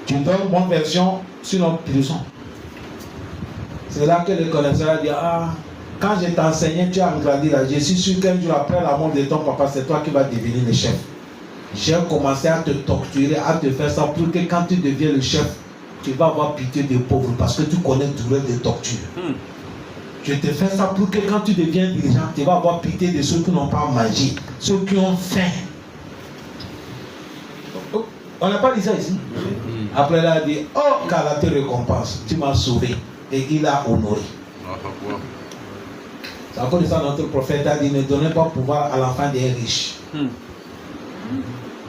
Tu donnes bonne version, sinon prison. C'est là que le connaisseur a dit, quand je t'enseignais, tu as grandi là. Je suis sûr qu'un jour après la mort de ton papa, c'est toi qui vas devenir le chef. J'ai commencé à te torturer, à te faire ça pour que quand tu deviens le chef, tu vas avoir pitié des pauvres parce que tu connais le douleur des tortures. Je te fais ça pour que quand tu deviens dirigeant, tu vas avoir pitié de ceux qui n'ont pas mangé, ceux qui ont faim. On n'a pas dit ça ici. Après, il a dit, oh, qu'Allah te récompense, tu m'as sauvé. Et il a honoré. C'est à cause de ça notre prophète a dit, ne donnez pas pouvoir à l'enfant des riches.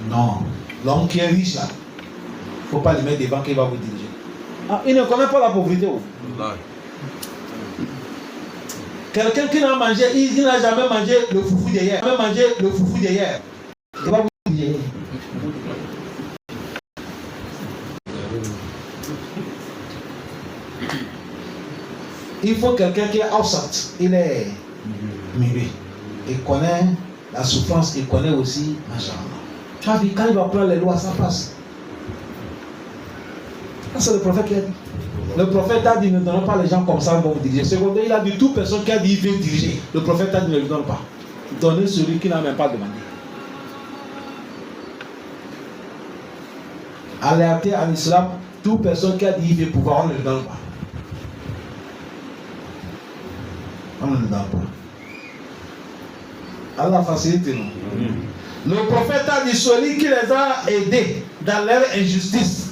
Non. L'homme qui est riche là, il ne faut pas lui mettre devant qu'il va vous diriger. Il ne connaît pas la pauvreté. Quelqu'un qui n'a mangé, il n'a jamais mangé le foufou d'hier. Il va vous diriger. Il faut quelqu'un qui est outside, il est milieu. Il connaît la souffrance, il connaît aussi machin. Tu as vu, quand il va prendre les lois, ça passe. C'est le prophète qui a dit. Le prophète a dit, ne donnons pas les gens comme ça vont vous diriger. Secondaire, il a dit, toute personne qui a dit, il veut diriger. Le prophète a dit, ne lui donne pas. Donnez celui qui n'a même pas demandé. Alerté en islam, toute personne qui a dit, il veut pouvoir, on ne lui donne pas. On ne lui donne pas. Allah facilite nous. Le prophète a dit, celui qui les a aidés dans leur injustice.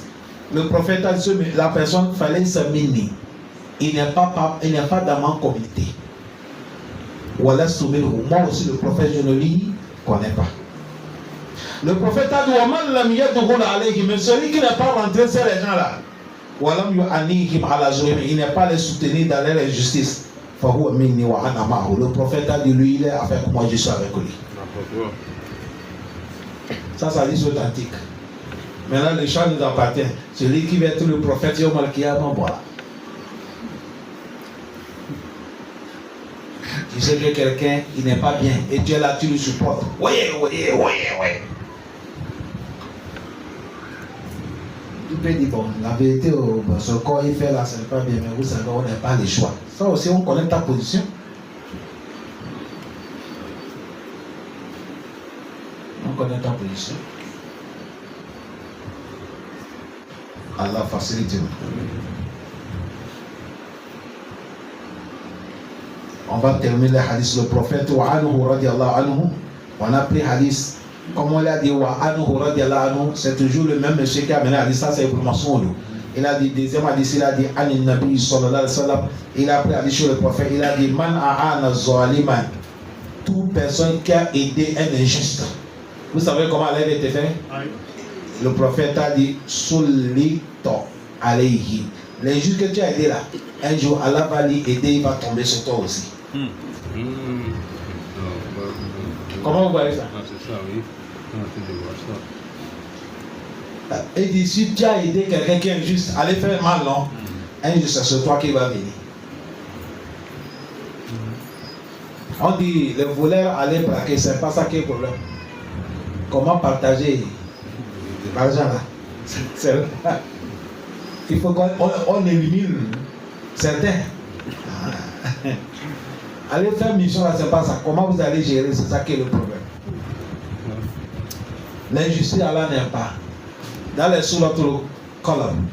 Le prophète a dit, la personne fallait se miner. Il n'est pas dans ma communauté. Moi aussi, le prophète, je ne lui connais pas. Le prophète a dit, mais celui qui n'est pas rentré, c'est les gens là. Il n'est pas les soutenir dans leur injustice. Le prophète a dit, lui, il est avec moi, je suis avec lui. Ça dit authentique. Maintenant, le champ nous appartient. Celui qui va être le prophète, il y a voilà. Tu sais que quelqu'un, il n'est pas bien, et tu es là, tu le supportes. Oui. Tu peux dire, bon, la vérité, ce corps, il fait là, ce n'est pas bien, mais vous savez, on n'a pas le choix. Ça aussi, on connaît ta position. On connaît ta position. Allah facilite. On va terminer le hadith. Le prophète wa anhu radiallahu anhu. On a pris hadith. Comme on l'a dit, wa anhu radiallahu anhu. C'est toujours le même monsieur qui a mené hadith. Ça, c'est pour Massoud. Il a dit, deuxième hadith, il a dit, anin nabi sallallahu alayhi wa sallam. Il a pris hadith sur le prophète. Il a dit, man a'ana zaliman. Toute personne qui a aidé un injuste. Vous savez comment elle a été faite? Le prophète a dit, Sulito alayhi. L'injuste que tu as aidé là, un jour Allah va lui aider, il va tomber sur toi aussi. Comment vous voyez ça? C'est ça, oui. Et dit, si tu as aidé quelqu'un qui est injuste, allez faire mal, non? Injuste, c'est toi qui va venir. On dit, les voleurs allaient braquer, c'est pas ça qui est le problème. Comment partager l'argent là? Il faut qu'on élimine certains. Allez faire mission là, c'est pas ça. Comment vous allez gérer? C'est ça qui est le problème. L'injustice, Allah n'aime pas. Dans les souratul Qalam,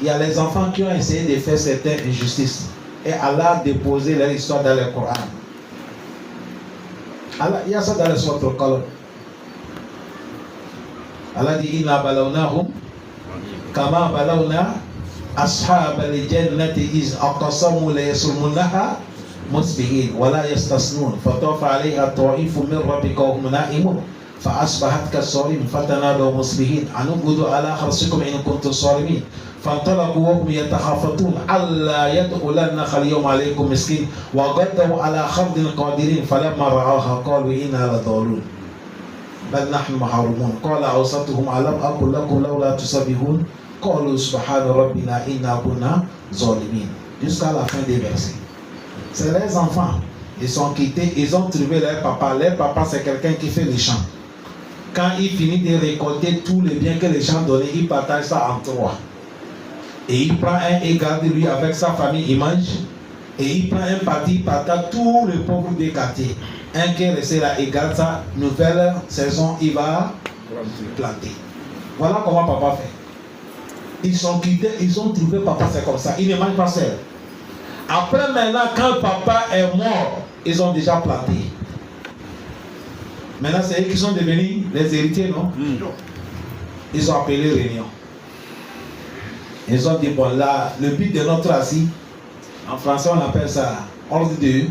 il y a les enfants qui ont essayé de faire certaines injustices. Et Allah a déposé leur histoire dans le Coran. Allah, il y a ça dans les souratul Qalam. Allah dit inna balawnahum kama balawna ashab al-jannati iz aqsamu la yasumunaha musbihin wa la yastasnun fatafa alayha ta'ifun min rabbika wa hum na'imun fa asbahat kas-sarim fatanadaw musbihin an ubudu ala kharsikum in kuntum salimin fantalaqu wa hum yatakhafatun alla yadkhulanna al-yawma alaykum miskin wa ghadaw ala khardin qadirin falamma ra'awha qalu inna ladallun بل نحن محرومون قال أوسطهم ألم أقل لكم لولا تسبحون قالوا سبحان ربنا إنا كنا ظالمين jusqu'à la fin des versets. C'est les enfants. Ils sont quittés, ils ont trouvé leur papa. Leur papa, c'est quelqu'un qui fait les champs. Quand il finit de récolter tous les biens que les champs donnaient, il partage ça en trois. Et il prend un et garde lui avec sa famille, il mange. Et il prend un parti, il partage tous les pauvres des quartiers. Un qui est resté là, il garde sa nouvelle saison, il va planter. Voilà comment papa fait. Ils sont quittés, ils ont trouvé papa, c'est comme ça. Il ne mange pas seul. Après maintenant, quand papa est mort, ils ont déjà planté. Maintenant, c'est eux qui sont devenus les héritiers, non? Ils ont appelé réunion. Ils ont dit, bon là, le but de notre assis, en français on appelle ça ordre de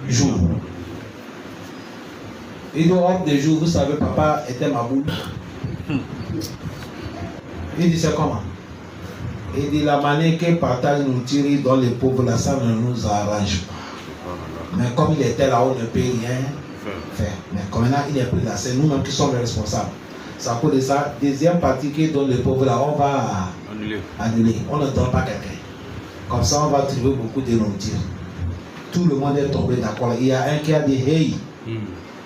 jour. Et le ordre de jour, vous savez, papa était ma boule. Il dit, c'est comment? Il dit, la manière qu'il partage nous tire dans les pauvres, là, ça ne nous arrange pas. Mais comme il était là, on ne peut rien faire. Mais comme maintenant, il n'est plus là, c'est nous-mêmes qui sommes les responsables. C'est à cause de ça, deuxième partie qui donne les pauvres, là, on va annuler. On ne donne pas quelqu'un. Comme ça, on va trouver beaucoup de nourriture. Tout le monde est tombé d'accord. Il y a un qui a dit, hey,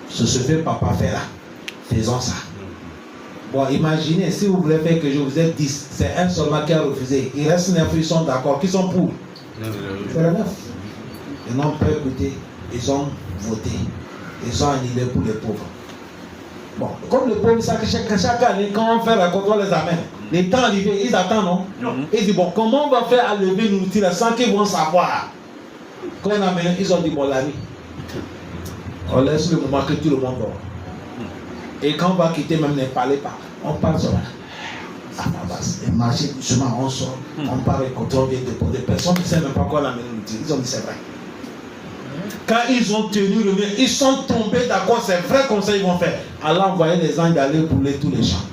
ce que papa fait là, faisons ça. Bon, imaginez, si vous voulez faire que je vous ai 10, c'est un seulement qui a refusé. Il reste 9, ils sont d'accord. Qui sont pour? C'est le 9. Ils n'ont pas écouté, ils ont voté. Ils ont annulé pour les pauvres. Bon, comme les pauvres, chaque année, quand on fait la compte, on les amène. Les temps arrivés, ils attendent, non? Ils disent, bon, comment on va faire à lever nous tirer sans qu'ils vont savoir? Quand on amène, ils ont dit, bon, la nuit. On laisse le moment que tout le monde dort. Et quand on va quitter, même ne parlez pas. On parle sur la base. Et marcher doucement, on sort. On part et quand on vient déposer. Personne ne sait même pas quoi l'amener nous dire. Ils ont dit, c'est vrai. Quand ils ont tenu le mien, ils sont tombés d'accord, c'est vrai comme ça ils vont faire. Allah envoyait les anges d'aller brûler tous les champs.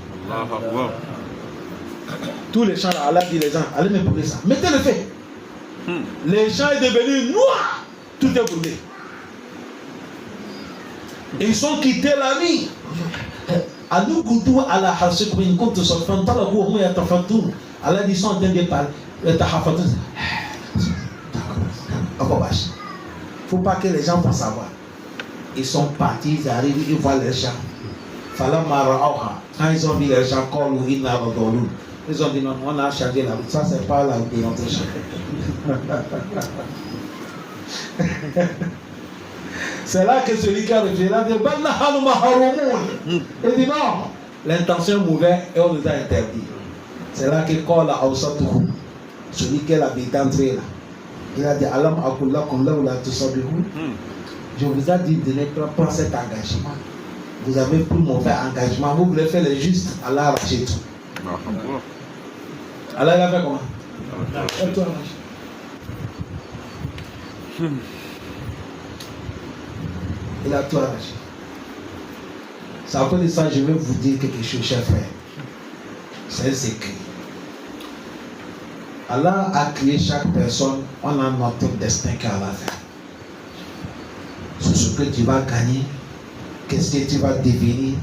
Tous les champs là, Allah dit les anges, allez me brûler ça. Mettez le feu. Les champs sont devenus noirs. Tout est brûlé. Ils sont quittés la nuit. Allah dit, ils sont en train de parler. Il ne faut pas que les gens puissent savoir. Ils sont partis, ils arrivent, ils voient les champs. Quand ils ont vu les gens, ils ont dit non, on a changé la route. Ça, c'est pas la route de notre champ. C'est là que celui qui a refusé, il a dit il dit non, l'intention mauvaise et on nous a interdit. C'est là qu'il colle à Aoussatourou, celui qui est l'habitant d'entrée là. Il a dit Alam Akulla comme là où la Toussabihu. Je vous ai dit de ne pas prendre cet engagement. Vous avez pris mauvais engagement, vous voulez faire le juste, Allah a arraché tout. Allah il a fait comment? Il a tout arraché. Il a tout arraché. Ça peut dire ça, je vais vous dire quelque chose, cher frère. C'est un secret. Allah a créé chaque personne, on a notre destin qu'Allah fait. C'est ce que tu vas gagner, qu'est-ce que tu vas devenir,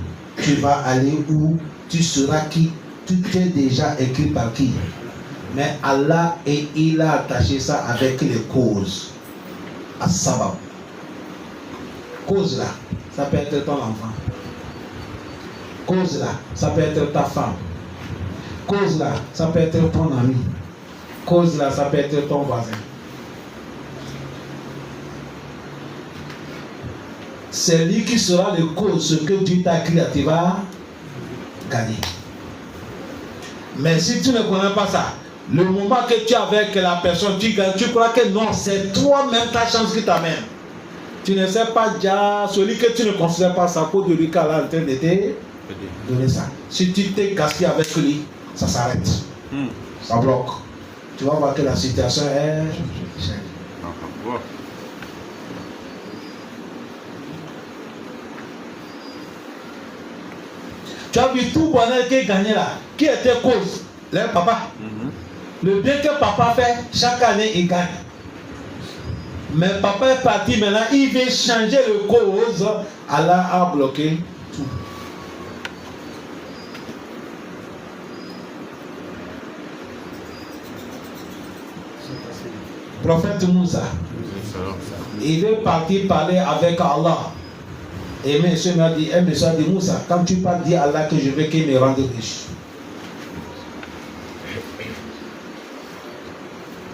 tu vas aller où, tu seras qui, tout est déjà écrit par qui. Mais Allah, et il a attaché ça avec les causes. À sabab. Cause là, ça peut être ton enfant. Cause là, ça peut être ta femme. Cause là, ça peut être ton ami. Cause là, ça peut être ton voisin. C'est lui qui sera le cause, ce que Dieu t'a créé, tu vas gagner. Mais si tu ne connais pas ça, le moment que tu es avec la personne, tu gagnes, tu crois que non, c'est toi-même ta chance qui t'amène. Tu ne sais pas déjà, celui que tu ne considères pas sa peau de lui qu'Allah est en train de te donner ça. Si tu t'es gaspillé avec lui, ça s'arrête. Ça bloque. Tu vas voir que la situation est... Tu as vu tout bonheur qui est gagné là. Qui était cause? Le papa. Le bien que papa fait, chaque année il gagne. Mais papa est parti maintenant, il veut changer le cause. Allah a bloqué tout. Prophète Moussa, il veut partir parler avec Allah. Et monsieur m'a dit, Moussa, quand tu parles, dis à Allah que je veux qu'il me rende riche.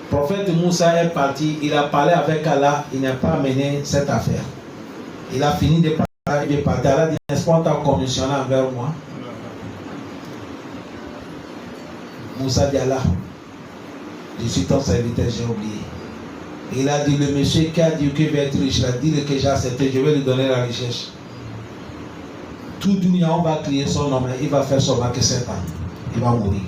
Prophète Moussa est parti, il a parlé avec Allah, il n'a pas mené cette affaire. Il a fini de parler, Allah a dit, n'est-ce pas, on t'a commissionné envers moi? Moussa dit Allah, je suis ton serviteur, j'ai oublié. Il a dit, le monsieur qui a dit qu'il va être riche, il a dit que j'ai accepté, je vais lui donner la richesse. Tout dunia, on va crier son nom, il va faire son bac 7 ans. Il va mourir.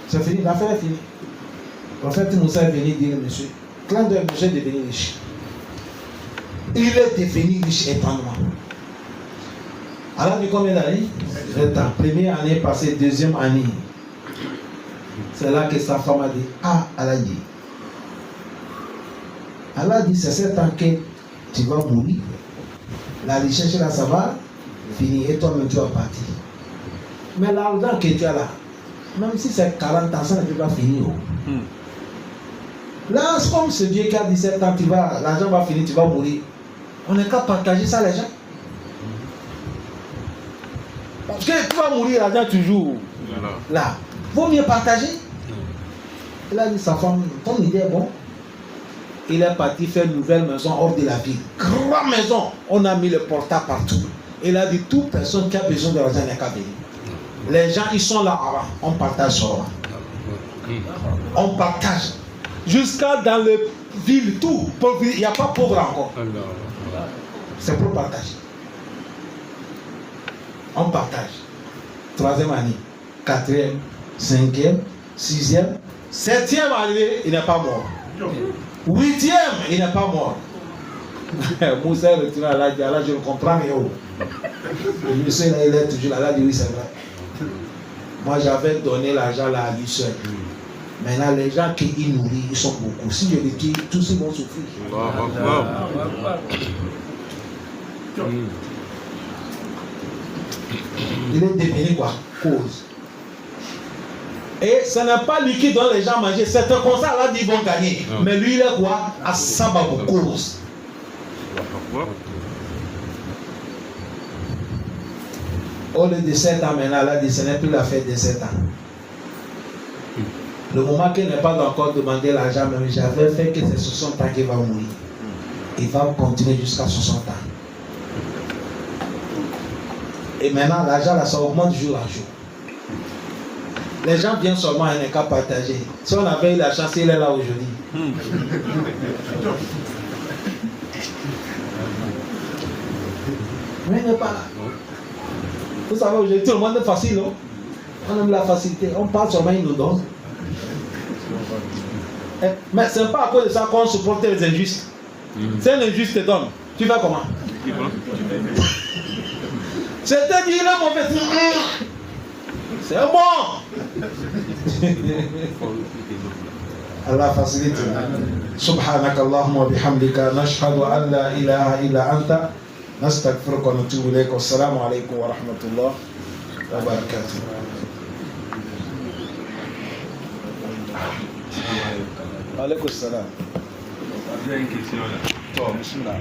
C'est fini, l'affaire est finie. Le prophète Moussa est venu dire, monsieur, clan de monsieur est devenu riche. Il est devenu riche éternellement. Alors, du combien d'années? 20 ans. Première année passée, deuxième année. C'est là que sa femme a dit, ah, Allah dit. Allah dit, c'est cet temps que tu vas mourir. La recherche là, ça va finir et toi-même tu vas partir. Mais l'argent que tu as là, même si c'est 40 ans, ça ne peut pas finir. Là, c'est comme ce Dieu qui a 17 ans, l'argent va finir, tu vas mourir. On n'est qu'à partager ça, les gens. Parce que tu vas mourir, l'argent toujours. Là, vaut mieux partager. Il a dit sa femme, ton idée est bon. Il est parti faire une nouvelle maison hors de la ville. Grande maison. On a mis le portail partout. Il a dit, toute personne qui a besoin de l'argent n'est qu'à venir. Les gens, ils sont là avant. On partage ça. On partage. Jusqu'à dans les villes, tout. Il n'y a pas pauvre encore. C'est pour partager. On partage. 3e année, 4e, 5e, 6e, 7e année, il n'est pas mort. 8e, il n'est pas mort. Moussa est retiré à l'âge, je le comprends, mais oh. Le monsieur, il est toujours là, il a dit oui, c'est vrai. Moi, j'avais donné l'argent là à lui seul. Maintenant, les gens qui y nourrissent, ils sont beaucoup. Si je les tue, tous ils vont souffrir. Il est devenu quoi? Cause. Et ce n'est pas lui qui donne les gens à manger. C'est un constat là qu'ils vont gagner. Mais lui, il est quoi? À Sababo cause. Au lieu de 7 ans maintenant, là, ce n'est plus la fête de 7 ans. Le moment qu'il n'est pas encore demandé l'argent, mais j'avais fait que c'est 60 ans qu'il va mourir. Il va continuer jusqu'à 60 ans. Et maintenant, l'argent, là, ça augmente jour en jour. Les gens viennent seulement à un cas partager. Si on avait eu la chance, il est là aujourd'hui. Mais il n'est pas là. Vous savez, aujourd'hui, tout le monde est facile. Non? On aime la facilité. On parle seulement, il nous donne. Mais ce n'est pas à cause de ça qu'on supporte les injustes. C'est un injuste te donne. Tu fais comment? C'est-à-dire, il est mauvais. C'est bon. Allah facilite. Subhanaka Allahumma wa bihamdika nashhadu an la ilaha illa anta nastaghfiruka wa natubu ilayk. Assalamu alaykum wa rahmatullah wa barakatuh. Alaykum salam. J'ai une question là. Toi, bismillah.